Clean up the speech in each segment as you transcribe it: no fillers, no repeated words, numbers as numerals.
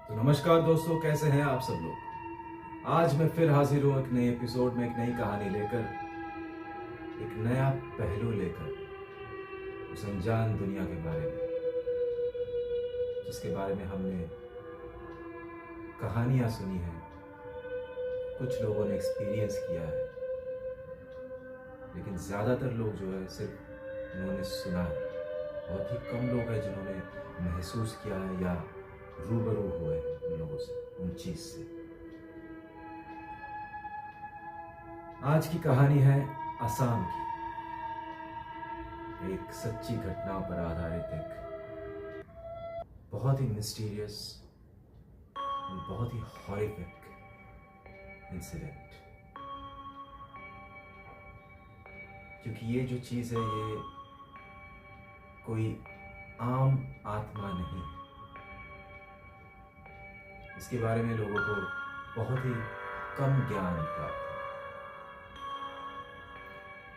तो नमस्कार दोस्तों, कैसे हैं आप सब लोग। आज मैं फिर हाजिर हूँ एक नए एपिसोड में, एक नई कहानी लेकर, एक नया पहलू लेकर, उस अनजान दुनिया के बारे में जिसके बारे में हमने कहानियाँ सुनी हैं, कुछ लोगों ने एक्सपीरियंस किया है, लेकिन ज़्यादातर लोग जो है सिर्फ उन्होंने सुना है। बहुत ही कम लोग हैं जिन्होंने महसूस किया है या रूबरू हुए हैं उन लोगों से, उन चीज़ से। आज की कहानी है असम की, एक सच्ची घटना पर आधारित एक बहुत ही मिस्टीरियस, बहुत ही हॉरिफिक इंसिडेंट। क्योंकि ये जो चीज़ है, ये कोई आम आत्मा नहीं है। इसके बारे में लोगों को बहुत ही कम ज्ञान प्राप्त है।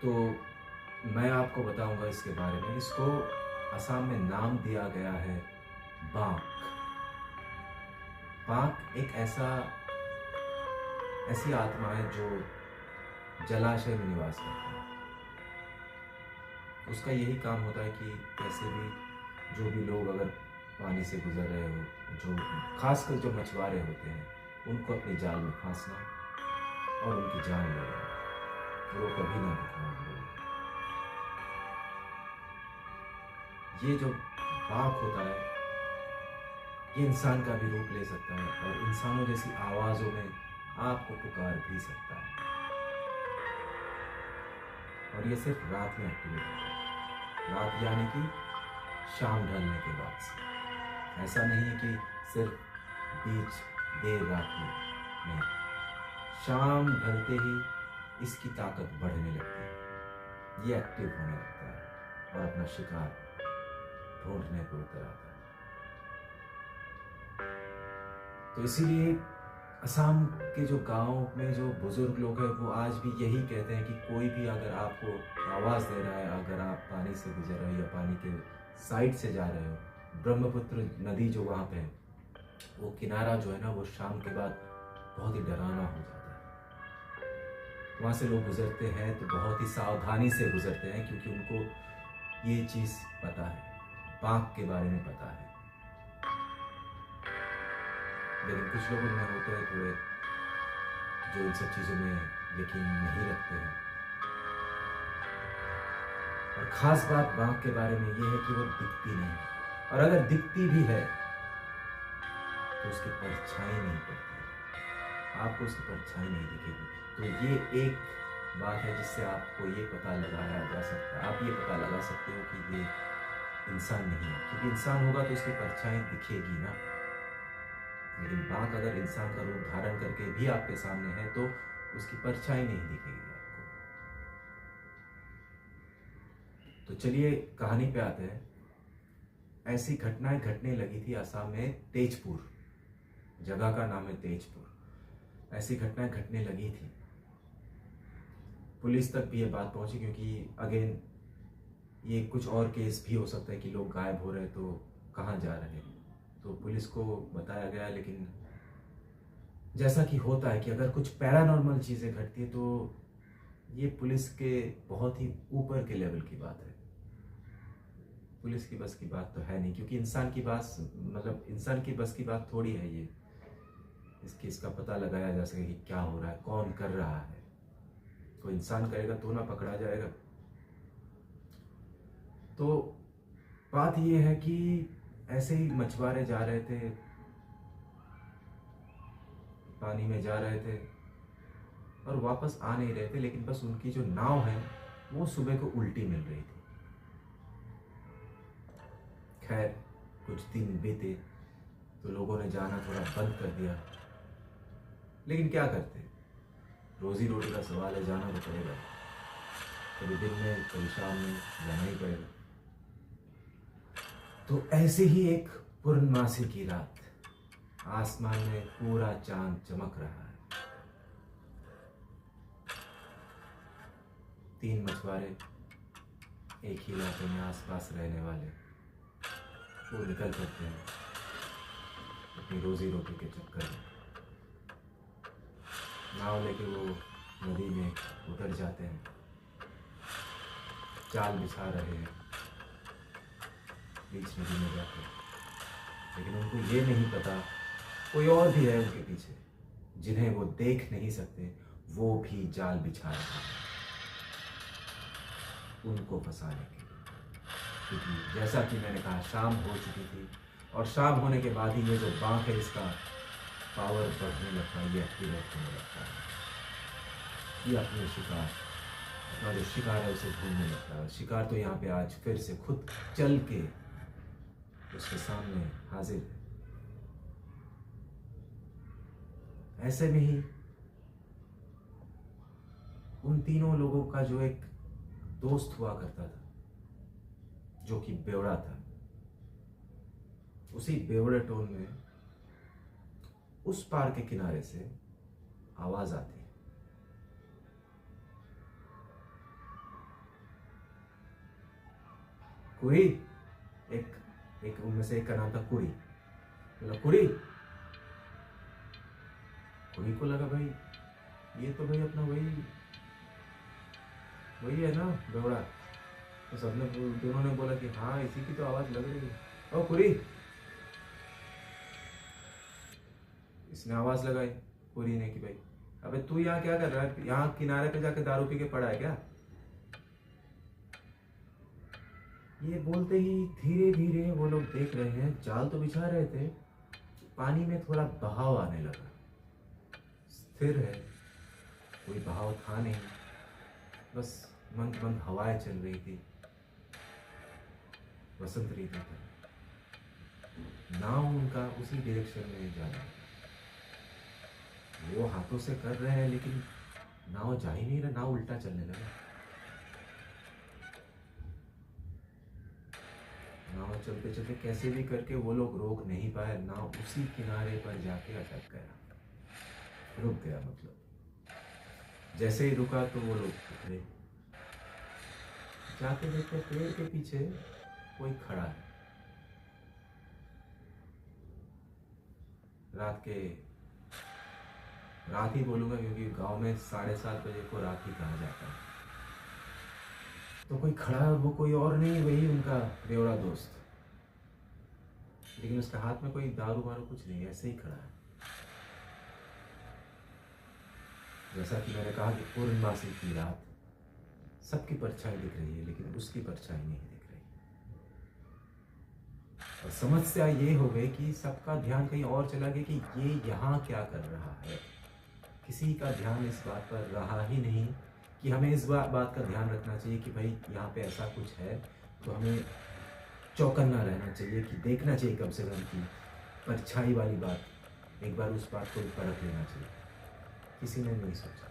तो मैं आपको बताऊंगा इसके बारे में। इसको असम में नाम दिया गया है बांक। बांक एक ऐसी आत्मा है जो जलाशय में निवास करता है। उसका यही काम होता है कि कैसे भी जो भी लोग अगर पानी से गुजर रहे हो, जो खासकर जो मछुआरे होते हैं, उनको अपने जाल में फांसना और उनकी जान लेना, वो कभी ना दिखाना हम लोगों को। ये जो बाघ होता है, ये इंसान का भी रूप ले सकता है और इंसानों जैसी आवाज़ों में आपको पुकार भी सकता है। और ये सिर्फ रात में एक्टिवेट होता है। रात यानी कि शाम ढलने के बाद से। ऐसा नहीं है कि सिर्फ बीच देर रात में, नहीं, शाम ढलते ही इसकी ताकत बढ़ने लगती है। ये एक्टिव होने लगता है और अपना शिकार ढूंढने को उतर आता है। तो इसीलिए असम के जो गांव में जो बुजुर्ग लोग हैं, वो आज भी यही कहते हैं कि कोई भी अगर आपको आवाज़ दे रहा है, अगर आप पानी से गुजर रहे हो या पानी के साइड से जा रहे हो, ब्रह्मपुत्र नदी जो वहाँ पे है, वो किनारा जो है ना, वो शाम के बाद बहुत ही डरावना हो जाता है। वहाँ से लोग गुजरते हैं तो बहुत ही सावधानी से गुजरते हैं, क्योंकि उनको ये चीज़ पता है, बाघ के बारे में पता है। लेकिन कुछ लोग उनमें होते हैं थोड़े, जो इन सब चीज़ों में यकीन नहीं रखते हैं। और ख़ास बात बाघ के बारे में ये है कि वो दिखती नहीं है, और अगर दिखती भी है तो उसकी परछाई नहीं पड़ती है, आपको उसकी परछाई नहीं दिखेगी। तो ये एक बात है जिससे आपको ये पता लगाया जा सकता है, आप ये पता लगा सकते हो कि ये इंसान नहीं है, क्योंकि इंसान होगा तो उसकी परछाई दिखेगी ना। लेकिन बाघ अगर इंसान का रूप धारण करके भी आपके सामने है तो उसकी परछाई नहीं दिखेगी आपको। तो चलिए कहानी पे आते हैं। ऐसी घटनाएं घटने लगी थी असम में, तेजपुर जगह का नाम है तेजपुर। ऐसी घटनाएं घटने लगी थी, पुलिस तक भी ये बात पहुंची, क्योंकि अगेन ये कुछ और केस भी हो सकता है कि लोग गायब हो रहे हैं तो कहाँ जा रहे हैं, तो पुलिस को बताया गया। लेकिन जैसा कि होता है कि अगर कुछ पैरानॉर्मल चीज़ें घटती है तो ये पुलिस के बहुत ही ऊपर के लेवल की बात है। पुलिस की बस की बात तो है नहीं, क्योंकि इंसान की बात, मतलब इंसान की बस की बात थोड़ी है ये, इसका पता लगाया जा सके कि क्या हो रहा है, कौन कर रहा है। कोई इंसान करेगा तो ना पकड़ा जाएगा। तो बात ये है कि ऐसे ही मछुआरे जा रहे थे, पानी में जा रहे थे और वापस आ नहीं रहे थे, लेकिन बस उनकी जो नाव है वो सुबह को उल्टी मिल रही थी। खैर कुछ दिन बीते तो लोगों ने जाना थोड़ा बंद कर दिया, लेकिन क्या करते, रोजी रोटी का सवाल है, जाना तो पड़ेगा। कभी दिन में कभी शाम में जाना ही पड़ेगा। तो ऐसे ही एक पूर्णमासी की रात, आसमान में पूरा चांद चमक रहा है। 3 मछुआरे, एक ही इलाके में आसपास रहने वाले, वो निकल पड़ते हैं अपनी रोजी रोटी के चक्कर में नाव लेके वो नदी में उतर जाते हैं, जाल बिछा रहे हैं बीच नदी में जाकर, लेकिन उनको ये नहीं पता कोई और भी है उनके पीछे जिन्हें वो देख नहीं सकते, वो भी जाल बिछा रहे हैं उनको फंसाने के लिए। क्योंकि जैसा कि मैंने कहा शाम हो चुकी थी और शाम होने के बाद ही ये जो बांक है इसका पावर बढ़ने लगता है, ये एक्टिवेट होने लगता है, ये अपने शिकार अपना जो शिकार है उसे ढूंढने लगता है। शिकार तो यहाँ पे आज फिर से खुद चल के उसके सामने हाजिर है। ऐसे में ही उन तीनों लोगों का जो एक दोस्त हुआ करता था जो कि बेवड़ा था, उसी बेवड़े टोन में उस पार के किनारे से आवाज आती है। कुड़ी, एक उनमें से एक का नाम था कुड़ी। बोला कुड़ी। कुड़ी को लगा भाई ये तो भाई अपना वही है ना बेवड़ा। तो सबने दोनों ने बोला कि हाँ इसी की तो आवाज लग रही है। ओ कुड़ी। इसने आवाज लगाई कुड़ी ने कि भाई अबे तू यहाँ क्या कर रहा है, यहाँ किनारे पे जाके दारू पी के पड़ा है क्या। ये बोलते ही धीरे धीरे वो लोग देख रहे हैं, जाल तो बिछा रहे थे, पानी में थोड़ा बहाव आने लगा। स्थिर है, कोई बहाव था नहीं, बस मंद मंद हवाएं चल रही थी, बसंत ऋतु था। नाव उनका उसी डायरेक्शन में जा रहा है, वो हाथों से कर रहे हैं लेकिन नाव जा ही नहीं रहा, नाव उल्टा चलने लगा। नाव चलते चलते कैसे भी करके वो लोग रोक नहीं पाए, नाव उसी किनारे पर जाके अटक गया, रुक गया। मतलब जैसे ही रुका तो वो लोग उतरे, जाके देखते पेड़ के पीछे कोई खड़ा है। रात ही बोलूंगा क्योंकि गांव में 7:30 बजे को रात ही कहा जाता है। तो कोई खड़ा है, वो कोई और नहीं, वही उनका बेवड़ा दोस्त, लेकिन उसके हाथ में कोई दारू वारू कुछ नहीं, ऐसे ही खड़ा है। जैसा कि मैंने कहा कि पूर्णमासी की रात, सबकी परछाई दिख रही है लेकिन उसकी परछाई नहीं दिख रही। और समस्या ये हो गई कि सबका ध्यान कहीं और चला गया कि ये यहाँ क्या कर रहा है। किसी का ध्यान इस बात पर रहा ही नहीं कि हमें इस बात का ध्यान रखना चाहिए कि भाई यहाँ पे ऐसा कुछ है, तो हमें चौकन्ना रहना चाहिए, कि देखना चाहिए कम से कम की परछाई वाली बात, एक बार उस बात को परख लेना चाहिए। किसी ने नहीं सोचा।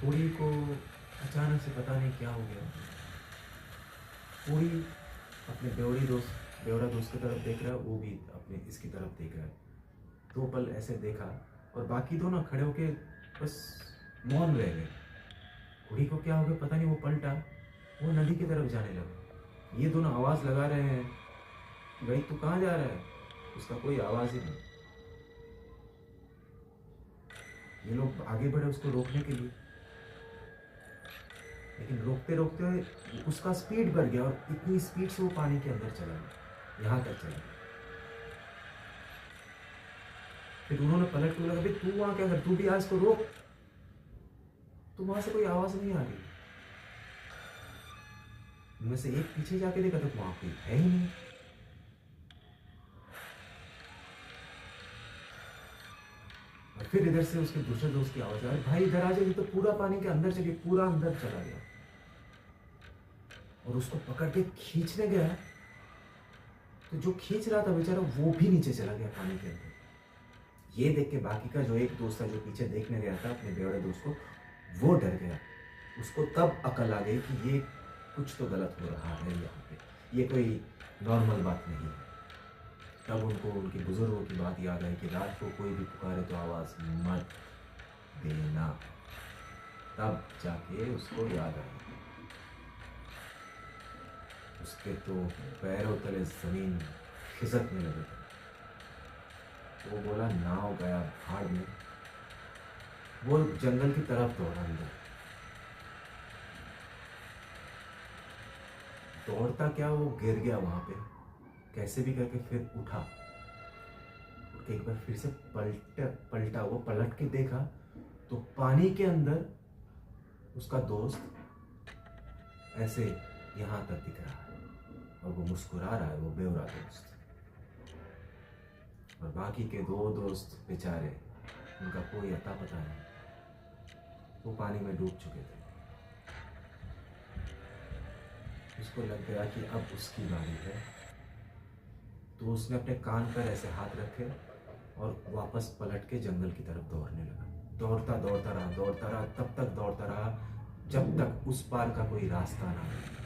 पूरी को अचानक से पता नहीं क्या हो गया, पूरी अपने बेवड़ा दोस्त की तरफ देख रहा है, वो भी अपने इसकी तरफ देख रहा है। 2 पल ऐसे देखा और बाकी दोनों खड़े होके बस मौन रह गए। कुड़ी को क्या हो गया पता नहीं, वो पलटा, वो नदी की तरफ जाने लगा। ये दोनों आवाज लगा रहे हैं कि भाई तू कहाँ जा रहा है, उसका कोई आवाज ही नहीं। ये लोग आगे बढ़े उसको रोकने के लिए, लेकिन रोकते रोकते उसका स्पीड बढ़ गया और इतनी स्पीड से वो पानी के अंदर चला गया, यहाँ तक चला गया। फिर उन्होंने पलट के बोला, तू वहां क्या कर, तू भी आज को रोक। तो वहां से कोई आवाज नहीं आ रही। उनमें से एक पीछे जाके देखा तो वहां कोई है ही नहीं। और फिर इधर से उसके दूसरे दोस्त की आवाज आई, भाई इधर आ जाइए, तो पूरा पानी के अंदर चलिए, पूरा अंदर चला गया। और उसको पकड़ के खींचने गया तो जो खींच रहा था बेचारा वो भी नीचे चला गया पानी के अंदर। ये देख के बाकी का जो एक दोस्त था जो पीछे देखने गया था अपने बेवड़े दोस्त को, वो डर गया। उसको तब अकल आ गई कि ये कुछ तो गलत हो रहा है यहाँ पे, ये कोई नॉर्मल बात नहीं है। तब उनको उनके बुजुर्गों की बात याद आई कि रात को कोई भी पुकारे तो आवाज मत देना। तब जाके उसको याद आया। उसके तो पैरों तले जमीन खिसकने लगे थे। वो बोला नाव गया भाड़ में। वो जंगल की तरफ दौड़ा अंदर। दौड़ता क्या, वो गिर गया वहां पे। कैसे भी करके फिर उठा। उठ के एक बार फिर से पलटा। वो पलट के देखा तो पानी के अंदर उसका दोस्त ऐसे यहां तक दिख रहा है और वो मुस्कुरा रहा है, वो बेवड़ा दोस्त। और बाकी के दो दोस्त बेचारे, उनका कोई अता पता नहीं, वो पानी में डूब चुके थे। उसको लग गया कि अब उसकी बारी है, तो उसने अपने कान पर ऐसे हाथ रखे और वापस पलट के जंगल की तरफ दौड़ने लगा। दौड़ता रहा, तब तक दौड़ता रहा जब तक उस पार का कोई रास्ता ना मिला।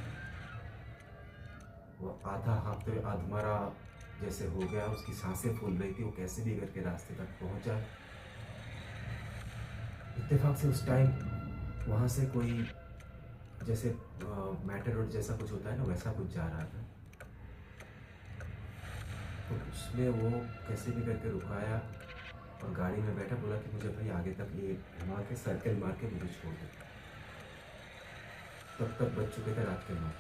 वो आधा हाँफते हुए अधमरा जैसे हो गया, उसकी सांसें फूल रही थी। वो कैसे भी करके रास्ते तक पहुंचा। इत्तेफाक से उस टाइम वहां से कोई जैसे मैटर रोड जैसा कुछ होता है ना, वैसा कुछ जा रहा था। तो उसमें वो कैसे भी करके रुकाया और गाड़ी में बैठा। बोला कि मुझे भाई आगे तक ये घुमा के सर्कल मार के मुझे छोड़ दो। तब तक बज चुके थे रात के 9।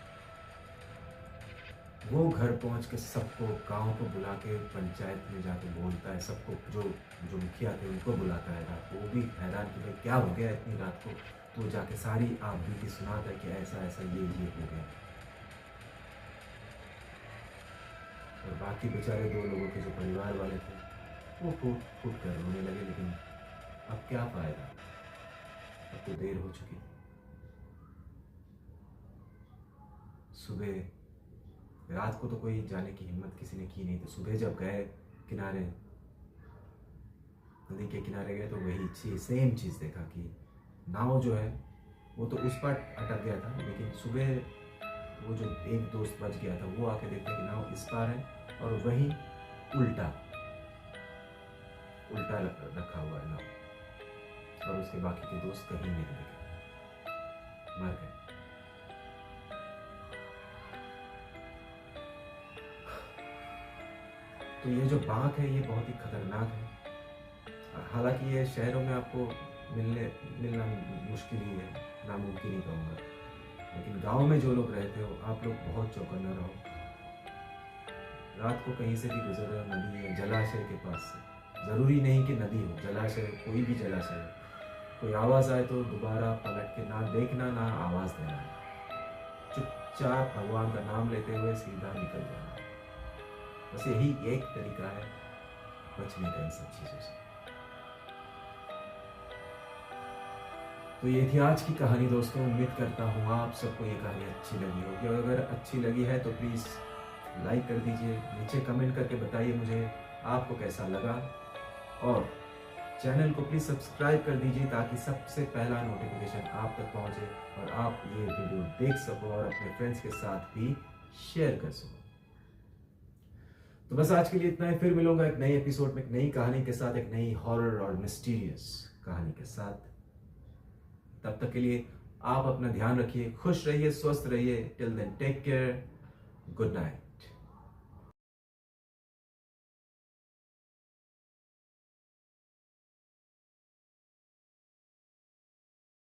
वो घर पहुंच के सबको, गांव को बुला के पंचायत में जाके बोलता है सबको, जो जो मुखिया थे उनको बुलाता है रात को। वो भी हैरान कि भाई क्या हो गया इतनी रात को। तो जाके सारी आप बीती सुनाता है कि ऐसा ऐसा ये हो गया। और बाकी बेचारे दो लोगों के जो परिवार वाले थे वो फूट फूट कर रोने लगे। लेकिन अब क्या फायदा, अब तो देर हो चुकी। सुबह, रात को तो कोई जाने की हिम्मत किसी ने की नहीं। तो सुबह जब गए किनारे, नदी के किनारे गए, तो वही सेम चीज़ देखा कि नाव जो है वो तो उस पर अटक गया था। लेकिन सुबह वो जो एक दोस्त बच गया था वो आके देखता कि नाव इस पार है और वहीं उल्टा रखा हुआ है नाव। और उसके बाकी के दोस्त कहीं नहीं दिखे, मर गए। तो ये जो बाघ है ये बहुत ही खतरनाक है। हालांकि ये शहरों में आपको मिलना मुश्किल ही है, नामुमकिन ही कहूँगा। लेकिन गांव में जो लोग रहते हो, आप लोग बहुत चौकन्ना रहो। रात को कहीं से भी गुजर रहे हो, नदी या जलाशय के पास से, ज़रूरी नहीं कि नदी हो, जलाशय, कोई भी जलाशय हो, कोई आवाज़ आए तो दोबारा पलट के ना देखना, ना आवाज़ देना है। चुपचाप भगवान का नाम लेते हुए सीधा निकल जाना। बस यही एक तरीका है बचने का इन सब चीज़ों से। तो ये थी आज की कहानी दोस्तों। उम्मीद करता हूँ आप सबको ये कहानी अच्छी लगी होगी। और अगर अच्छी लगी है तो प्लीज़ लाइक कर दीजिए, नीचे कमेंट करके बताइए मुझे आपको कैसा लगा। और चैनल को प्लीज़ सब्सक्राइब कर दीजिए ताकि सबसे पहला नोटिफिकेशन आप तक पहुँचे और आप ये वीडियो देख सको और अपने फ्रेंड्स के साथ भी शेयर कर सको। तो बस आज के लिए इतना ही। फिर मिलूंगा एक नई एपिसोड में, एक नई कहानी के साथ, एक नई हॉरर और मिस्टीरियस कहानी के साथ। तब तक के लिए आप अपना ध्यान रखिए, खुश रहिए, स्वस्थ रहिए। Till then take care, good night.